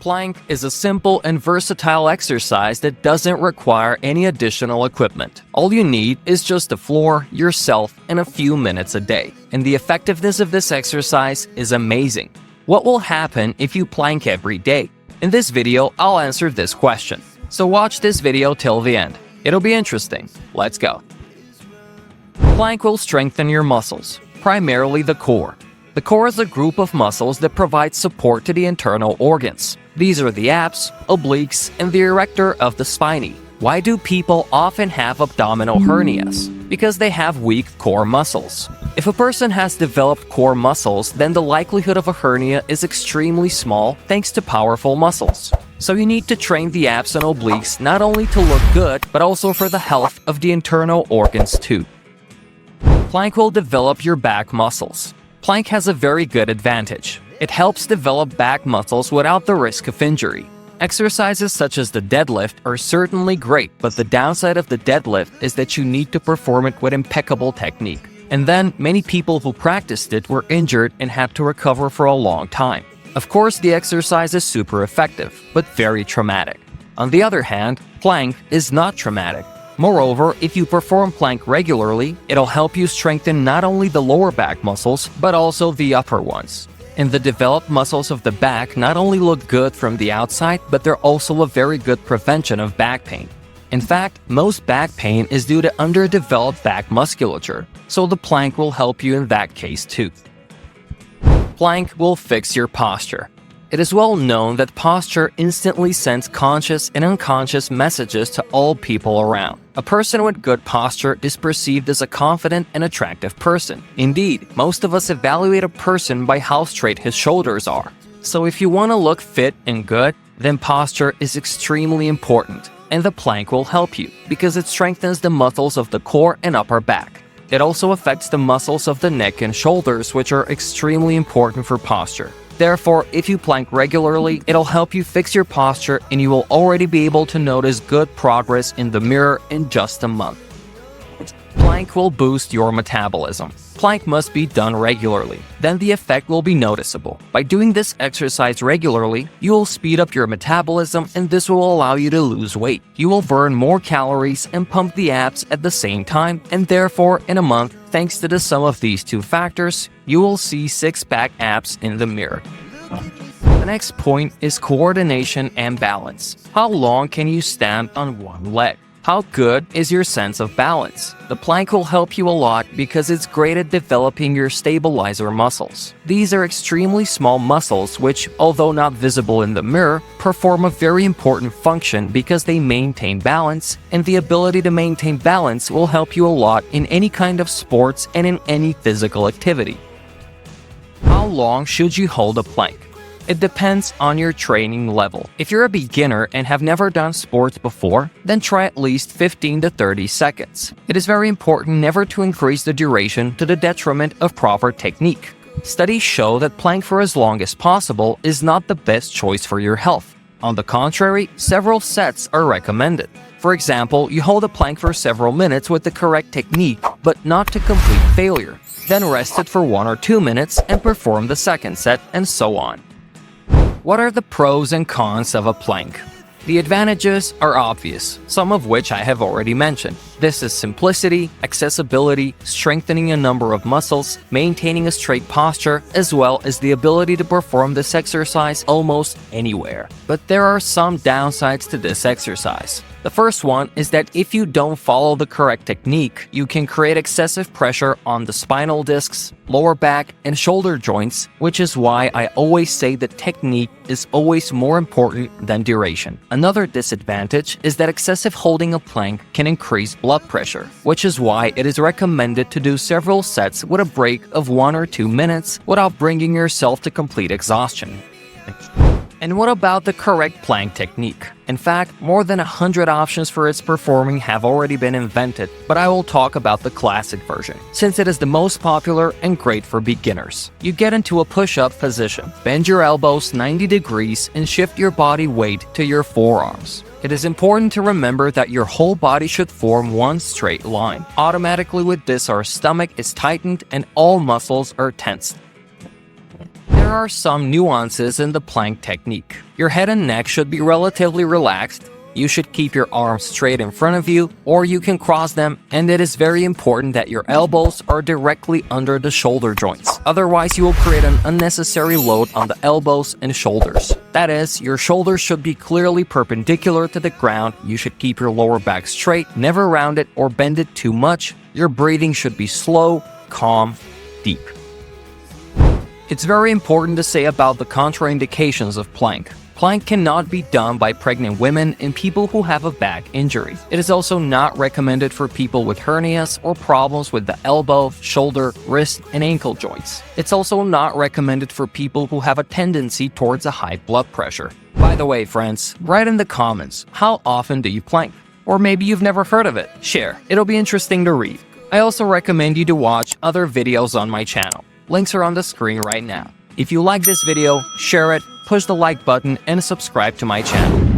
Plank is a simple and versatile exercise that doesn't require any additional equipment. All you need is just the floor, yourself, and a few minutes a day. And the effectiveness of this exercise is amazing. What will happen if you plank every day? In this video, I'll answer this question. So watch this video till the end. It'll be interesting. Let's go. Plank will strengthen your muscles, primarily the core. The core is a group of muscles that provide support to the internal organs. These are the abs, obliques, and the erector of the spine. Why do people often have abdominal hernias? Because they have weak core muscles. If a person has developed core muscles, then the likelihood of a hernia is extremely small thanks to powerful muscles. So you need to train the abs and obliques not only to look good, but also for the health of the internal organs too. Plank will develop your back muscles. Plank has a very good advantage. It helps develop back muscles without the risk of injury. Exercises such as the deadlift are certainly great, but the downside of the deadlift is that you need to perform it with impeccable technique. And then, many people who practiced it were injured and had to recover for a long time. Of course, the exercise is super effective, but very traumatic. On the other hand, plank is not traumatic. Moreover, if you perform plank regularly, it'll help you strengthen not only the lower back muscles, but also the upper ones. And the developed muscles of the back not only look good from the outside, but they're also a very good prevention of back pain. In fact, most back pain is due to underdeveloped back musculature, so the plank will help you in that case too. Plank will fix your posture. It is well known that posture instantly sends conscious and unconscious messages to all people around. A person with good posture is perceived as a confident and attractive person. Indeed, most of us evaluate a person by how straight his shoulders are. So if you want to look fit and good, then posture is extremely important, and the plank will help you because it strengthens the muscles of the core and upper back. It also affects the muscles of the neck and shoulders, which are extremely important for posture. Therefore, if you plank regularly, it'll help you fix your posture and you will already be able to notice good progress in the mirror in just a month. Plank will boost your metabolism. Plank must be done regularly, then the effect will be noticeable. By doing this exercise regularly, you will speed up your metabolism and this will allow you to lose weight. You will burn more calories and pump the abs at the same time, and therefore, in a month, thanks to the sum of these two factors, you will see six-pack abs in the mirror. The next point is coordination and balance. How long can you stand on one leg? How good is your sense of balance? The plank will help you a lot because it's great at developing your stabilizer muscles. These are extremely small muscles which, although not visible in the mirror, perform a very important function because they maintain balance, and the ability to maintain balance will help you a lot in any kind of sports and in any physical activity. How long should you hold a plank? It depends on your training level. If you're a beginner and have never done sports before, then try at least 15 to 30 seconds. It is very important never to increase the duration to the detriment of proper technique. Studies show that plank for as long as possible is not the best choice for your health. On the contrary, several sets are recommended. For example, you hold a plank for several minutes with the correct technique, but not to complete failure. Then rest it for 1 or 2 minutes and perform the second set, and so on. What are the pros and cons of a plank? The advantages are obvious, some of which I have already mentioned. This is simplicity, accessibility, strengthening a number of muscles, maintaining a straight posture, as well as the ability to perform this exercise almost anywhere. But there are some downsides to this exercise. The first one is that if you don't follow the correct technique, you can create excessive pressure on the spinal discs, lower back, and shoulder joints, which is why I always say that technique is always more important than duration. Another disadvantage is that excessive holding a plank can increase blood pressure, which is why it is recommended to do several sets with a break of 1 or 2 minutes without bringing yourself to complete exhaustion. And what about the correct plank technique? In fact, more than 100 options for its performing have already been invented, but I will talk about the classic version, since it is the most popular and great for beginners. You get into a push-up position, bend your elbows 90 degrees, and shift your body weight to your forearms. It is important to remember that your whole body should form one straight line. Automatically with this, our stomach is tightened and all muscles are tensed. There are some nuances in the plank technique. Your head and neck should be relatively relaxed. You should keep your arms straight in front of you, or you can cross them, and it is very important that your elbows are directly under the shoulder joints. Otherwise, you will create an unnecessary load on the elbows and shoulders. That is, your shoulders should be clearly perpendicular to the ground. You should keep your lower back straight, never round it or bend it too much. Your breathing should be slow, calm, deep. It's very important to say about the contraindications of plank. Plank cannot be done by pregnant women and people who have a back injury. It is also not recommended for people with hernias or problems with the elbow, shoulder, wrist, and ankle joints. It's also not recommended for people who have a tendency towards a high blood pressure. By the way, friends, write in the comments, how often do you plank? Or maybe you've never heard of it. Share, it'll be interesting to read. I also recommend you to watch other videos on my channel. Links are on the screen right now. If you like this video, share it, push the like button, and subscribe to my channel.